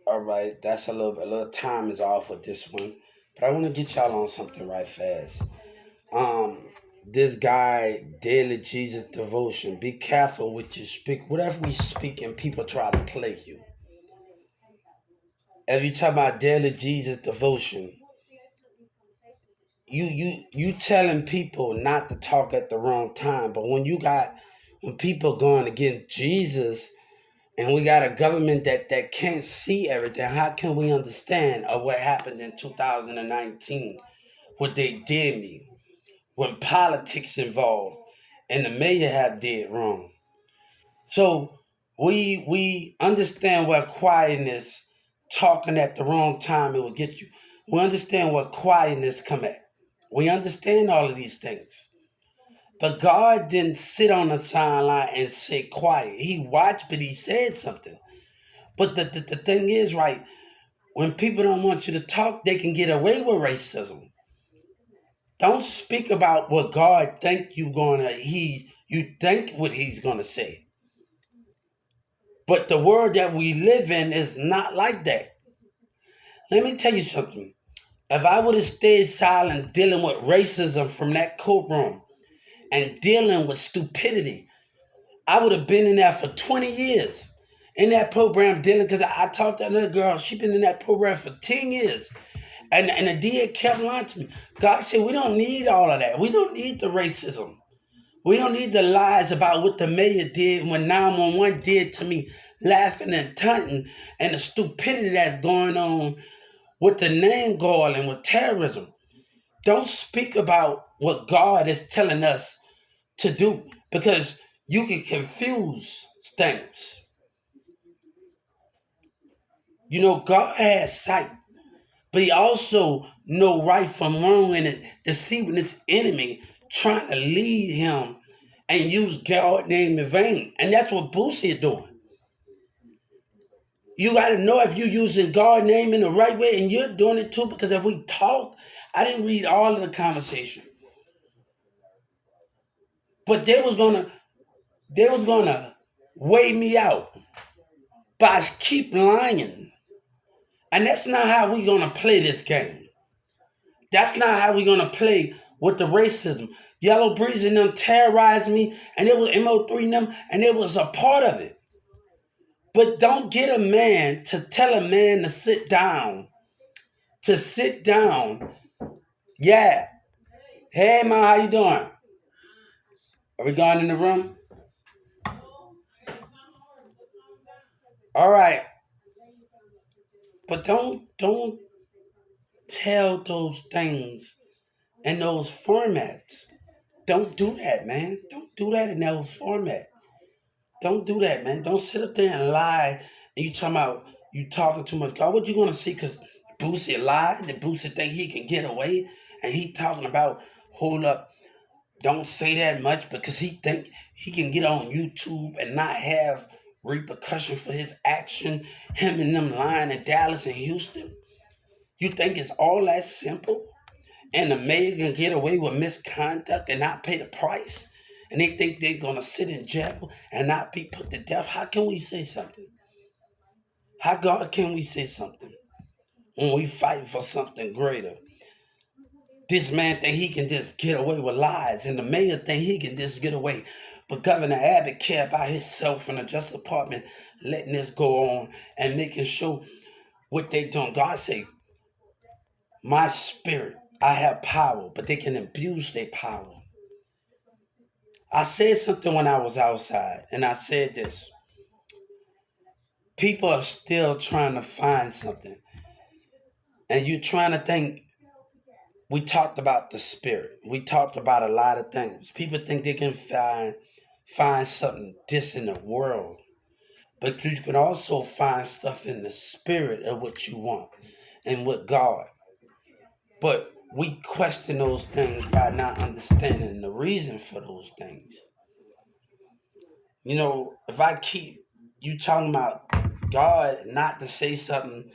All right, that's a little time is off with this one, but I want to get y'all on something right fast. Um, this guy, Daily Jesus Devotion. Be careful what you speak. Whatever we speak, and people try to play you. Every time about Daily Jesus Devotion, you telling people not to talk at the wrong time. But when people going against Jesus, and we got a government that can't see everything, how can we understand what happened in 2019? What they did me when politics involved and the mayor have did wrong. So we understand where quietness, talking at the wrong time, it will get you. We understand where quietness come at. We understand all of these things. But God didn't sit on the sideline and say quiet. He watched, but he said something. But the thing is, right, when people don't want you to talk, they can get away with racism. Don't speak about what God think you think what he's gonna say. But the world that we live in is not like that. Let me tell you something. If I would have stayed silent dealing with racism from that courtroom and dealing with stupidity, I would have been in there for 20 years. In that program dealing, because I talked to another girl, she been in that program for 10 years. And the DA kept lying to me. God said, we don't need all of that. We don't need the racism. We don't need the lies about what the mayor did when 911 did to me, laughing and taunting, and the stupidity that's going on with the name guard and with terrorism. Don't speak about what God is telling us to do because you can confuse things. You know, God has sight, but he also know right from wrong and deceiving his enemy, trying to lead him and use God's name in vain. And that's what Boosie is doing. You got to know if you're using God's name in the right way, and you're doing it too. Because if we talk, I didn't read all of the conversation, but they was gonna weigh me out by keep lying, and that's not how we gonna play this game. That's not how we gonna play with the racism. Yellow Breeze and them terrorized me, and it was MO3 and them, and it was a part of it. But don't get a man to tell a man to sit down. To sit down. Yeah. Hey ma, how you doing? Are we going in the room? All right. But don't tell those things in those formats. Don't do that, man. Don't do that in those format. Don't do that, man. Don't sit up there and lie. And you talking about you talking too much. God, what you gonna see? Cause Boosie lied. And Boosie think he can get away, and he talking about hold up. Don't say that much because he think he can get on YouTube and not have repercussion for his action. Him and them lying in Dallas and Houston. You think it's all that simple? And the mayor can get away with misconduct and not pay the price? And they think they're gonna sit in jail and not be put to death? How can we say something? How God can we say something when we fight for something greater? This man think he can just get away with lies, and the mayor think he can just get away. But Governor Abbott care about himself and the Justice Department letting this go on and making sure what they doing. God say, my spirit, I have power, but they can abuse their power. I said something when I was outside, and I said this. People are still trying to find something. And you trying to think, we talked about the spirit. We talked about a lot of things. People think they can find something this in the world. But you can also find stuff in the spirit of what you want and with God. But we question those things by not understanding the reason for those things. You know, if I keep you talking about God not to say something,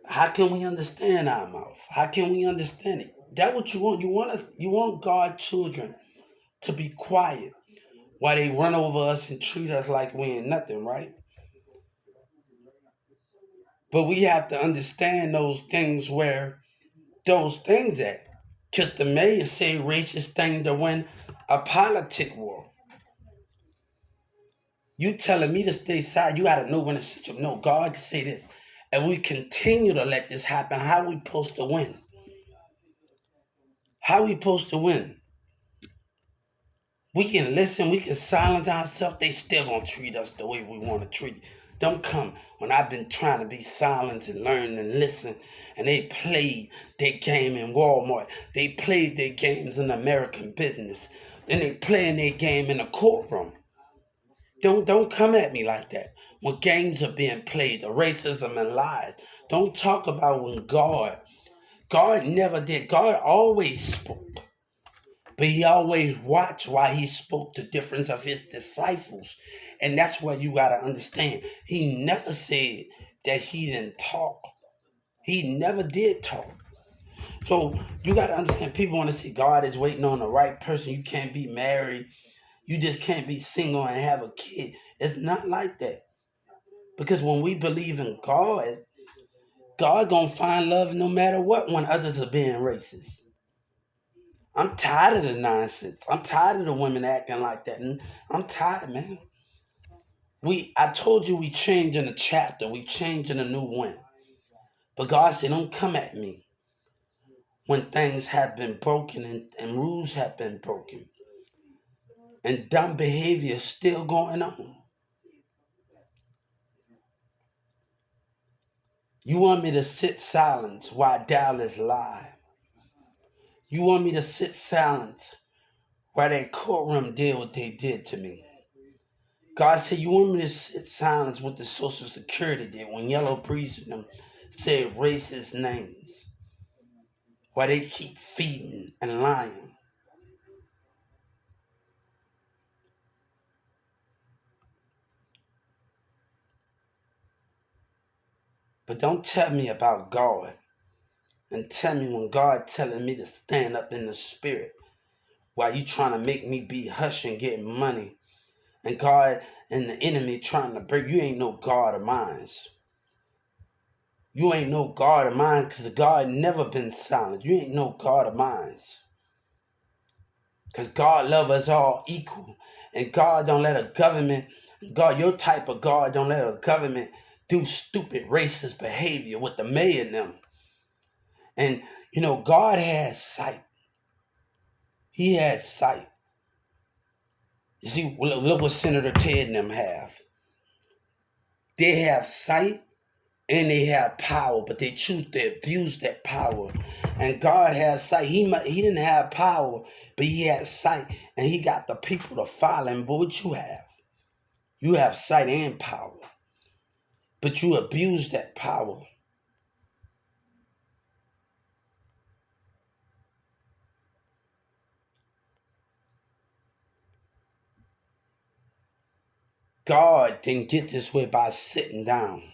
how can we understand our mouth? How can we understand it? That's what you want. You want God's children to be quiet while they run over us and treat us like we ain't nothing, right? But we have to understand those things where those things at. Because the mayor say racist thing to win a politic war. You telling me to stay silent, you gotta know when to sit up. No, God can say this. And we continue to let this happen. How we supposed to win? How we supposed to win? We can listen, we can silence ourselves, they still gonna treat us the way we want to treat. Don't come when I've been trying to be silent and learn and listen, and they played their game in Walmart. They played their games in American business. Then they playing their game in the courtroom. Don't come at me like that. When games are being played, the racism and lies. Don't talk about when God never did. God always spoke. But he always watched while he spoke the difference of his disciples. And that's what you got to understand. He never said that he didn't talk. He never did talk. So you got to understand, people want to see God is waiting on the right person. You can't be married. You just can't be single and have a kid. It's not like that. Because when we believe in God, God gonna find love no matter what when others are being racist. I'm tired of the nonsense. I'm tired of the women acting like that. And I'm tired, man. I told you we changing a chapter. We changing a new one. But God said, don't come at me when things have been broken and rules have been broken. And dumb behavior is still going on. You want me to sit silent while Dallas lie. You want me to sit silent while that courtroom did what they did to me. God said, you want me to sit silent with the Social Security did when Yellow Breeze and them said racist names while they keep feeding and lying. But don't tell me about God and tell me when God telling me to stand up in the spirit while you trying to make me be hush and get money and God and the enemy trying to break. You ain't no God of mine. You ain't no God of mine because God never been silent. You ain't no God of mine. Because God love us all equal. And God don't let a government, God, your type of God don't let a government do stupid racist behavior with the mayor and them. And, God has sight. He has sight. You see, look what Senator Ted and them have. They have sight and they have power, but they choose to abuse that power. And God has sight. He didn't have power, but he had sight, and he got the people to follow him. But what you have? You have sight and power, but you abuse that power. God didn't get this way by sitting down.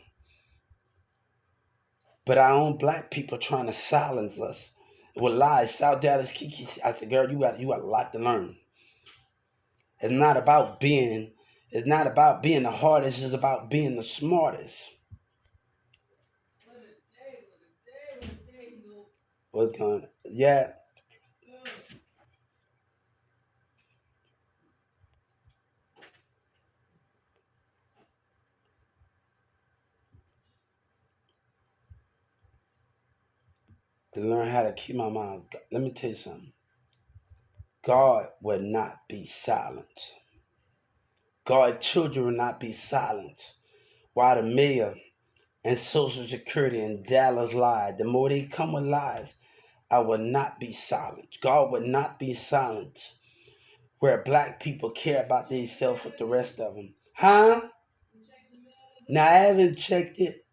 But our own black people trying to silence us with lies. South Dallas Kiki, I said, girl, you got a lot to learn. It's not about being the hardest, it's about being the smartest. What's going on? Yeah. To learn how to keep my mind. Let me tell you something. God will not be silent. God's children will not be silent. While the mayor and Social Security and Dallas lied, the more they come with lies, I will not be silent. God would not be silent where black people care about themselves with the rest of them. Huh? Now, I haven't checked it.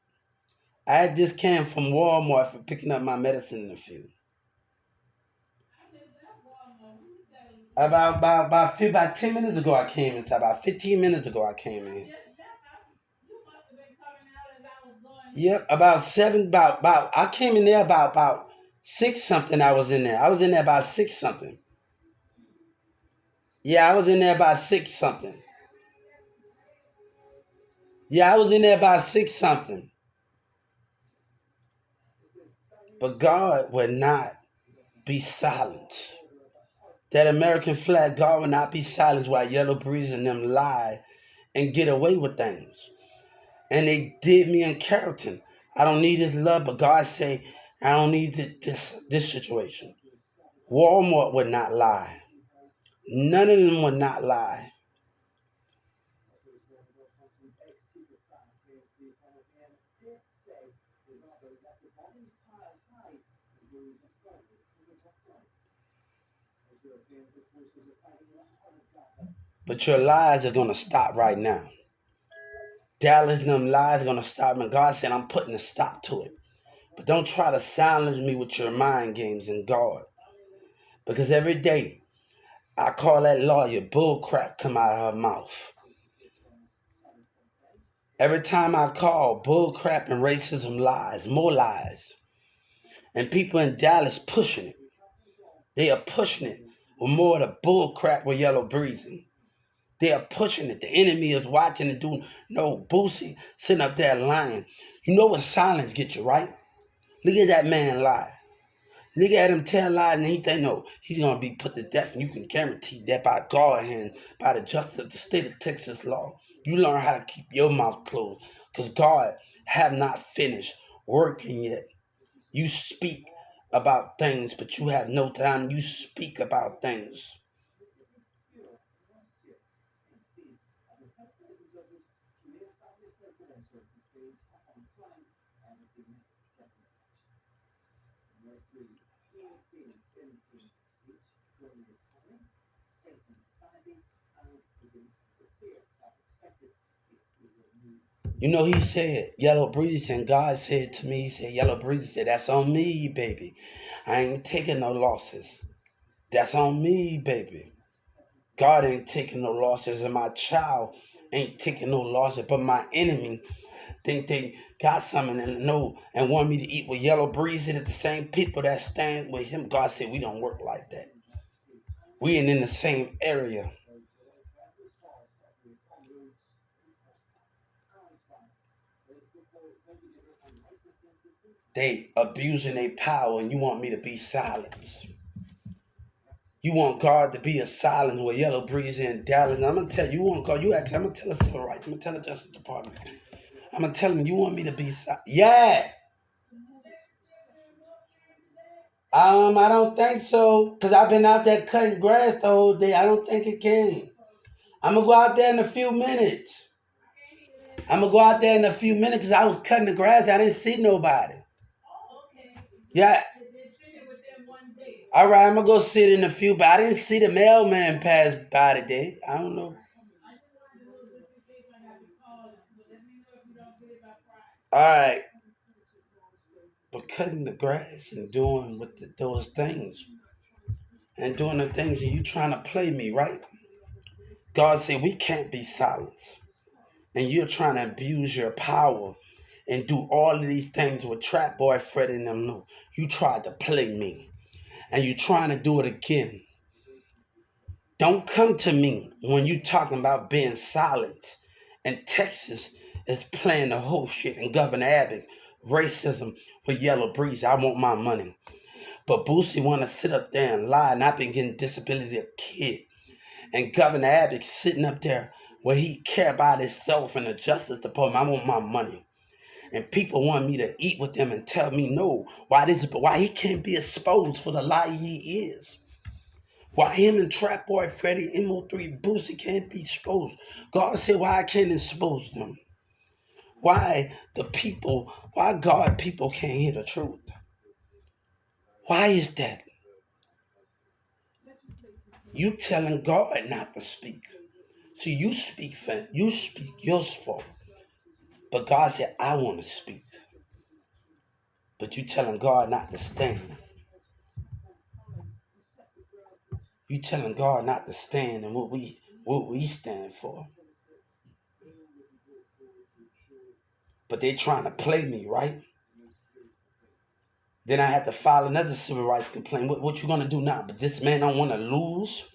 I just came from Walmart for picking up my medicine in the field. About 10 minutes ago I came inside. About 15 minutes ago I came in. Yep, about seven. About I came in there about 6 something I was in there. I was in there by 6 something. Yeah, I was in there by 6 something. Yeah, I was in there by 6 something. But God would not be silent. That American flag, God would not be silent while Yellow Breeze and them lie and get away with things. And they did me in Carrollton. I don't need his love, but God say, I don't need this situation. Walmart would not lie. None of them would not lie. But your lies are going to stop right now. Dallas and them lies are going to stop. And God said, I'm putting a stop to it. But don't try to silence me with your mind games in God. Because every day I call that lawyer bull crap come out of her mouth. Every time I call, bull crap and racism lies, more lies. And people in Dallas pushing it. They are pushing it with more of the bull crap with Yellow Breezing. They are pushing it. The enemy is watching and doing no Boosie sitting up there lying. You know what silence gets you, right? Look at that man lie. Look at him tell lies and he think no, he's gonna be put to death, and you can guarantee that by God hand, by the justice of the state of Texas law. You learn how to keep your mouth closed, because God have not finished working yet. You speak about things, but you have no time. You speak about things. You know, he said, Yellow Breeze, and God said to me, he said, Yellow Breeze said, that's on me, baby. I ain't taking no losses. That's on me, baby. God ain't taking no losses, and my child ain't taking no losses, but my enemy think they got something and know and want me to eat with Yellow Breeze and the same people that stand with him. God said we don't work like that. We ain't in the same area. They abusing their power and you want me to be silent. You want God to be a silent with Yellow Breeze in Dallas. And I'm gonna tell you, you want God, you actually, I'm gonna tell the civil rights, I'm gonna tell the Justice Department. I'm gonna tell them you want me to be silent. Yeah. I don't think so. Cause I've been out there cutting grass the whole day. I don't think it can. I'm gonna go out there in a few minutes. I'm gonna go out there in a few minutes because I was cutting the grass. I didn't see nobody. Yeah. All right, I'm gonna go sit in a few, but I didn't see the mailman pass by today. I don't know. All right, but cutting the grass and doing those things and doing the things, and you trying to play me, right? God said we can't be silent, and you're trying to abuse your power and do all of these things with Trap Boy Fred and them. No, you tried to play me, and you trying to do it again. Don't come to me when you talking about being silent. And Texas is playing the whole shit. And Governor Abbott, racism with Yellow Breeze. I want my money. But Boosie want to sit up there and lie. And I've been getting disability a kid. And Governor Abbott sitting up there where he care about himself and the Justice Department. I want my money. And people want me to eat with them and tell me no. Why he can't be exposed for the lie he is. Why him and Trap Boy Freddy, MO3, Boosie can't be exposed? God said, why I can't expose them? Why God people can't hear the truth? Why is that? You telling God not to speak. See, you speak yours for. But God said, I want to speak. But you telling God not to stand. You telling God not to stand and what we stand for. But they trying to play me, right? Then I had to file another civil rights complaint. What you gonna do now? But this man don't want to lose.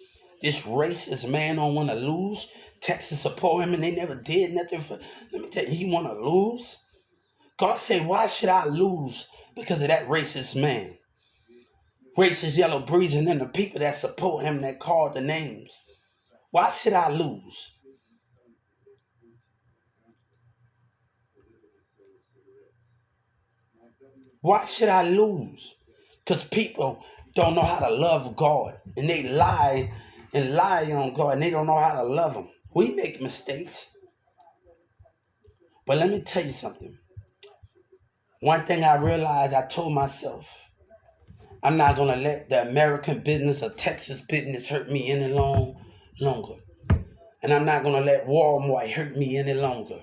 This racist man don't want to lose. Texas support him and they never did nothing for. Let me tell you, he want to lose. God said, why should I lose because of that racist man? Racist Yellow Breezing and the people that support him that called the names. Why should I lose? Why should I lose? Because people don't know how to love God. And they lie and lie on God and they don't know how to love him. We make mistakes. But let me tell you something. One thing I realized, I told myself, I'm not going to let the American business or Texas business hurt me any longer. And I'm not going to let Walmart hurt me any longer.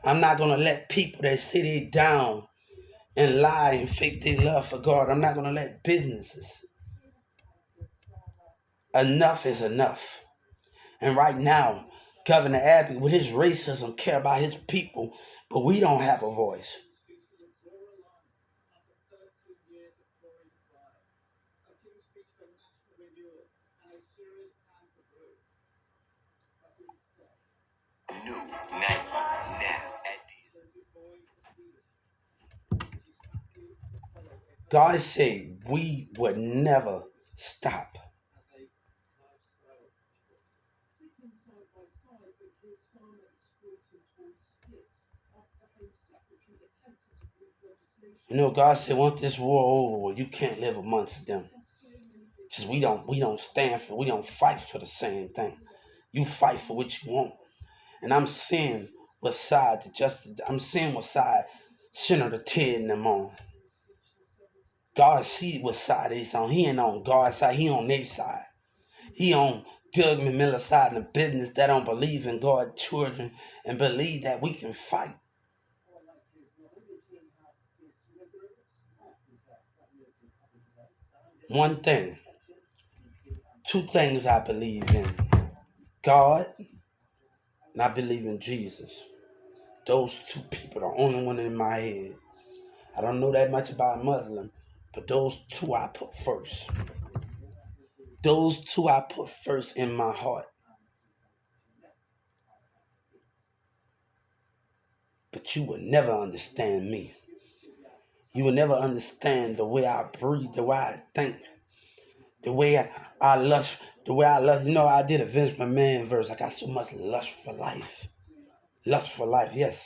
I'm not going to let people that sit it down and lie and fake their love for God. I'm not going to let businesses. Enough is enough. And right now, Governor Abbott, with his racism, care about his people, but we don't have a voice. New Nike now at God said we would never stop. You know, God said once this war over, you can't live amongst them. Just we don't stand for, we don't fight for the same thing. You fight for what you want. And I'm seeing what side I'm seeing what side Senator Ted and them on. God see what side he's on. He ain't on God's side, he on their side. He on Doug McMillan's side in the business that don't believe in God's children and believe that we can fight. One thing, two things I believe in. God and I believe in Jesus. Those two people are the only one in my head. I don't know that much about Muslim, but those two I put first. Those two I put first in my heart. But you will never understand me. You will never understand the way I breathe, the way I think, the way I lust, the way I lust. You know, I did a Vince McMahon verse. I got so much lust for life. Lust for life, yes.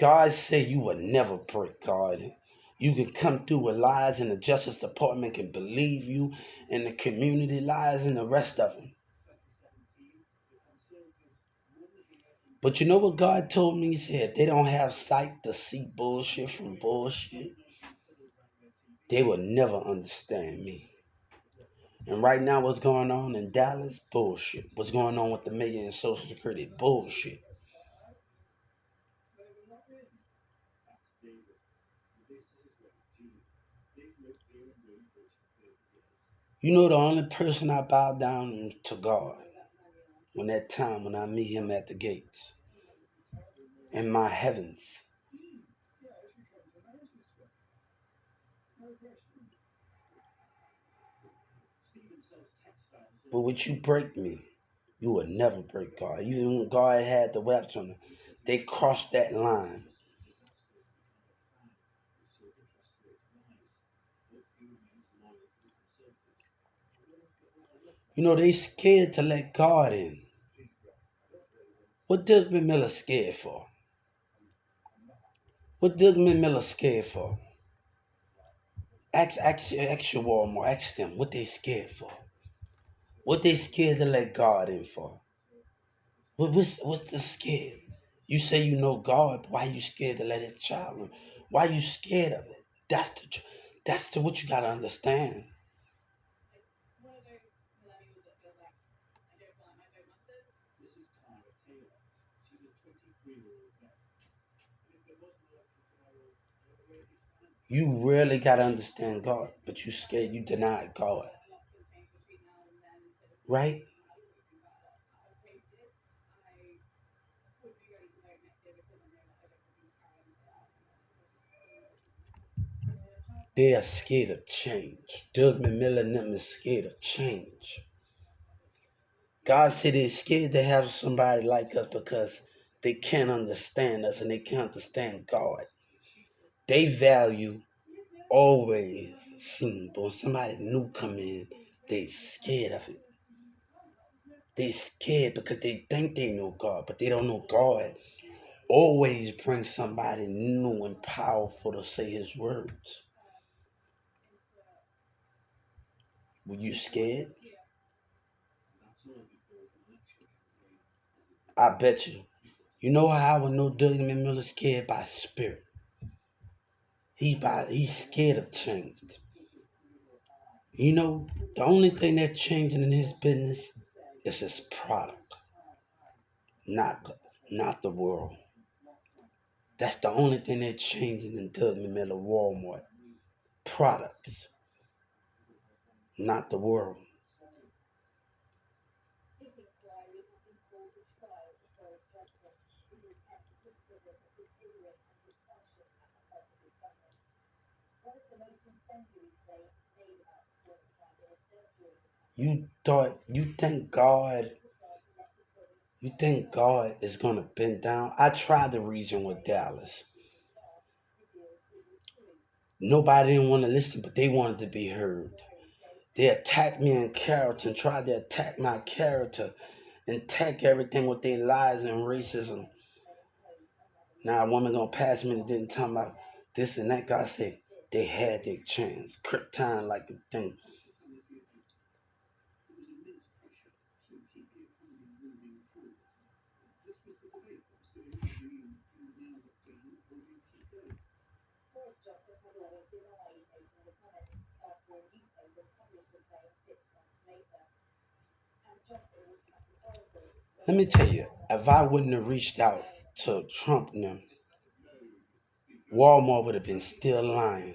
God said you will never break God. You can come through with lies and the Justice Department can believe you and the community lies and the rest of them. But you know what God told me? He said, if they don't have sight to see bullshit from bullshit, they will never understand me. And right now, what's going on in Dallas? Bullshit. What's going on with the million and Social Security? Bullshit. You know, the only person I bow down to God when that time when I meet him at the gates in my heavens. But would you break me? You would never break God. Even when God had the weapons on them, they crossed that line. You know, they scared to let God in. What Doug McMillan scared for? What Doug McMillan scared for? Ask your Walmart, ask them what they scared for. What they scared to let God in for? What's the scared? You say you know God, but why you scared to let his child in? Why you scared of it? That's the what you gotta understand. You really gotta understand God, but you scared you deny God. Right? They are scared of change. Doug McMillan and them is scared of change. God said they're scared to have somebody like us because they can't understand us and they can't understand God. They value always seen, but when somebody new come in, they scared of it. They scared because they think they know God, but they don't know God. Always bring somebody new and powerful to say his words. Were you scared? I bet you. You know how I would know Doug McMillan scared? By spirit. He's scared of change. You know, the only thing that's changing in his business is his product, not not the world. That's the only thing that's changing in Doug McMillan Walmart. Products, not the world. You think God is gonna bend down? I tried to reason with Dallas. Nobody didn't want to listen, but they wanted to be heard. They attacked me in character and tried to attack my character and attack everything with their lies and racism. Now a woman gonna pass me that didn't talk about this and that. God said they had their chance. Krypton like a thing. Let me tell you, if I wouldn't have reached out to Trump and them, Walmart would have been still lying.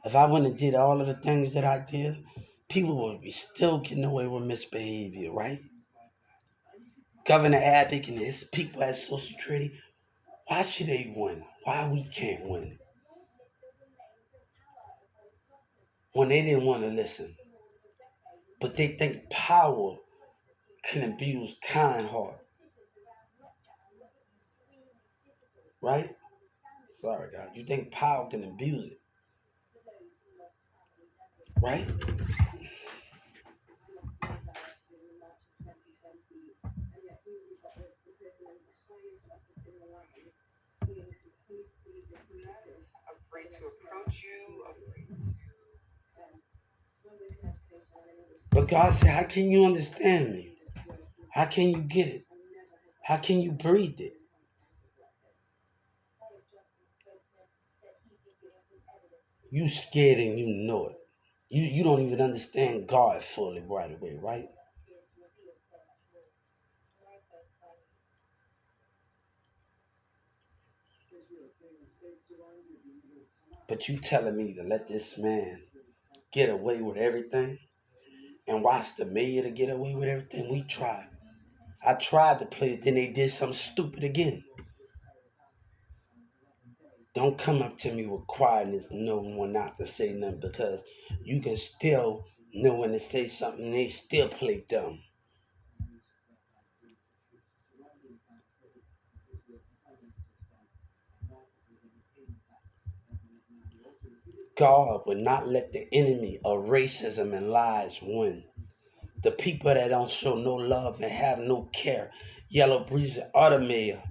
If I wouldn't have did all of the things that I did, people would be still getting away with misbehavior, right? Governor Abbott and his people at Social Security, why should they win? Why we can't win? When they didn't want to listen. But they think power can abuse kind heart, right? Sorry, God. You think power can abuse it, right? But God said, how can you understand me? How can you get it? How can you breathe it? You scared and you know it. You don't even understand God fully right away, right? But you telling me to let this man get away with everything and watch the mayor to get away with everything? We tried. I tried to play it, then they did something stupid again. Don't come up to me with quietness, knowing when not to say nothing because you can still know when to say something and they still play dumb. God would not let the enemy of racism and lies win. The people that don't show no love and have no care. Yellow Breeze or the mayor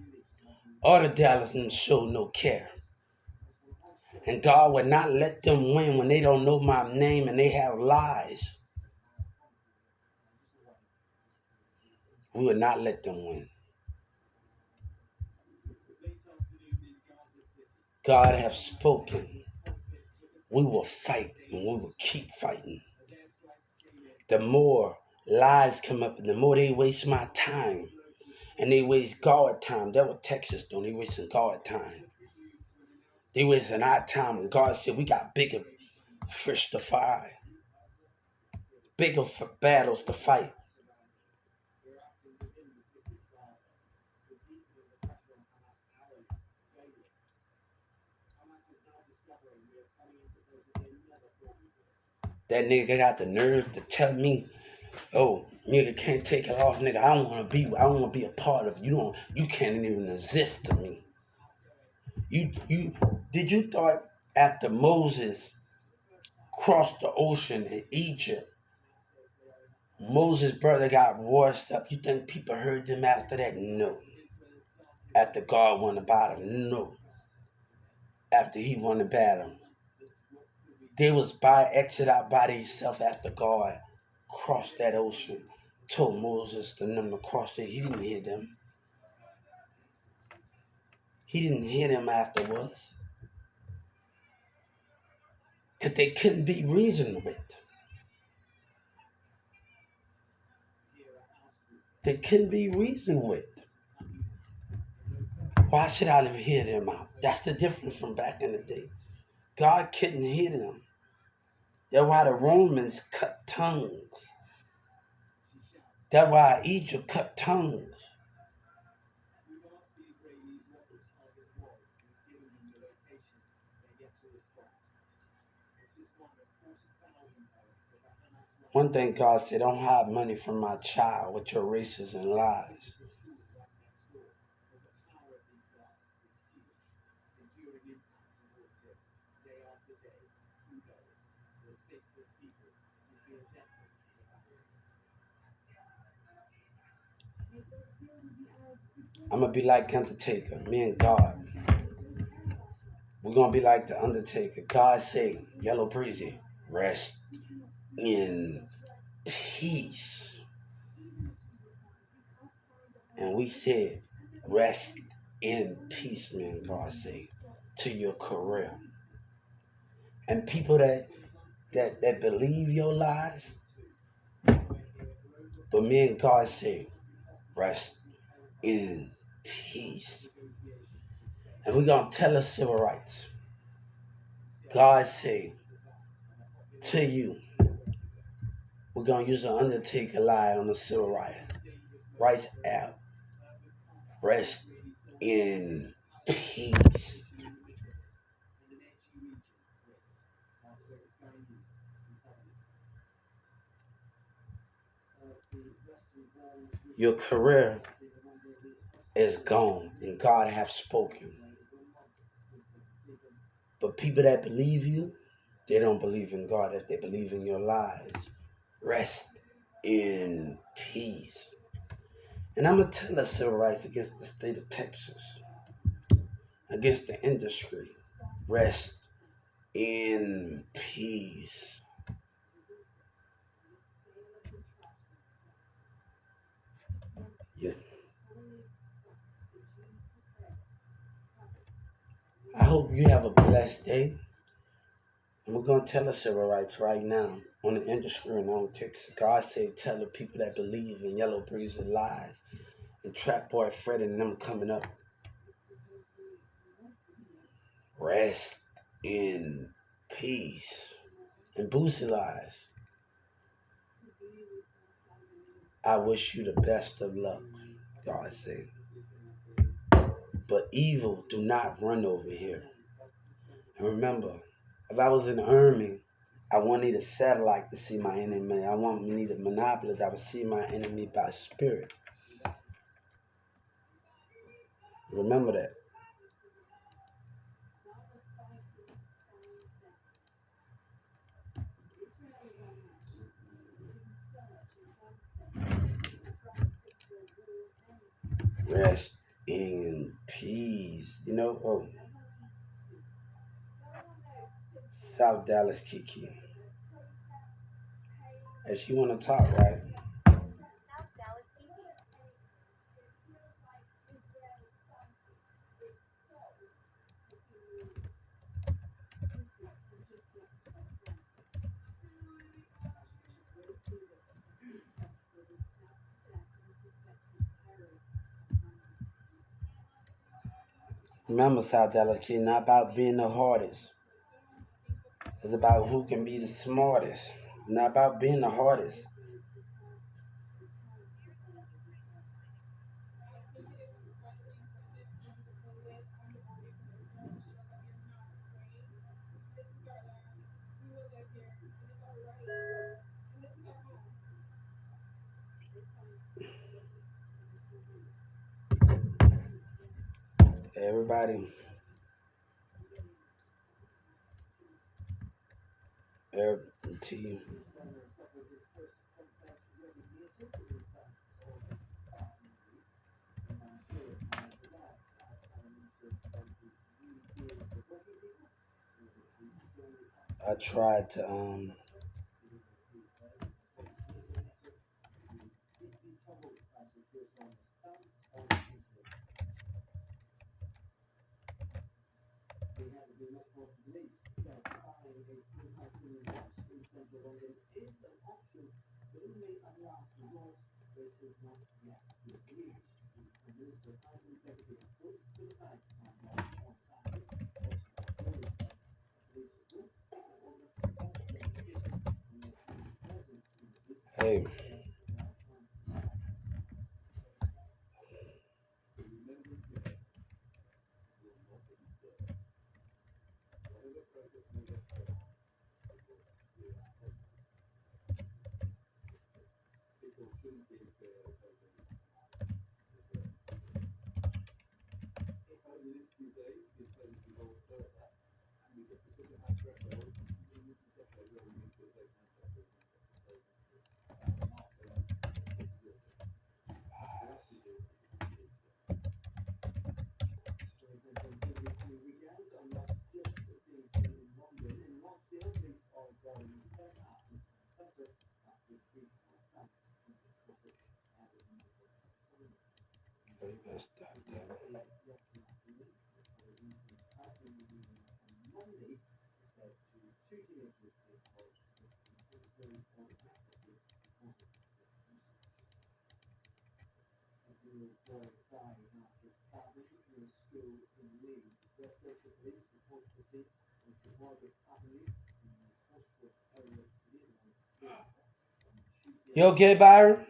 or the Dallas and show no care. And God would not let them win when they don't know my name and they have lies. We would not let them win. God have spoken. We will fight and we will keep fighting. The more lies come up and the more they waste my time and they waste God time. That's what Texas doing. They wasting God time. They wasting our time when God said we got bigger fish to fry, bigger battles to fight. That nigga got the nerve to tell me, "Oh, nigga can't take it off, nigga. I don't wanna be a part of it. You can't even exist to me." You did you thought after Moses crossed the ocean in Egypt, Moses' brother got washed up. You think people heard them after that? No. After God won the battle? No. After he won the battle. They was by exit out by themselves after God crossed that ocean. Told Moses and them to cross it. He didn't hear them. He didn't hear them afterwards. Because they couldn't be reasoned with. They couldn't be reasoned with. Why should I even hear them out? That's the difference from back in the day. God couldn't hear them. That's why the Romans cut tongues. That's why Egypt cut tongues. One thing God said, don't hide money from my child with your races and lies. I'm going to be like Undertaker, me and God. We're going to be like the Undertaker. God say, Yellow Breezy, rest in peace. And we said, rest in peace, man, God say, to your career. And people that believe your lies, but me and God say, rest in peace. And we're going to tell us civil rights. God say to you, we're going to use an Undertaker lie on the civil rights app. Rest in peace. Your career is gone and God have spoken. But people that believe you, they don't believe in God. If they believe in your lies, rest in peace. And I'm going to tell us civil rights against the state of Texas, against the industry. Rest in peace. Yeah. I hope you have a blessed day. And we're going to tell us civil rights right now on the industry and on Texas. God said, tell the people that believe in Yellow Breeze and lies and Trap Boy Fred and them coming up. Rest in peace. And Boosie lies. I wish you the best of luck, God said. But evil do not run over here. And remember, if I was in the army, I won't need a satellite to see my enemy. I won't need a monopoly. I would see my enemy by spirit. Remember that. Rest in peace. South Dallas Kiki. And she want to talk, right? Remember, South Dallas Kiki, not about being the hardest. It's about who can be the smartest. Not about being the hardest. Everybody, team. I tried to hey. Stop that. You okay, Byron?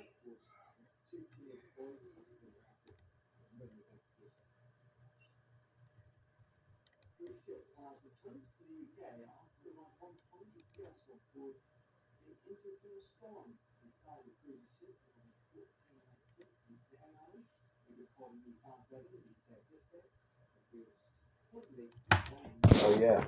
Oh yeah.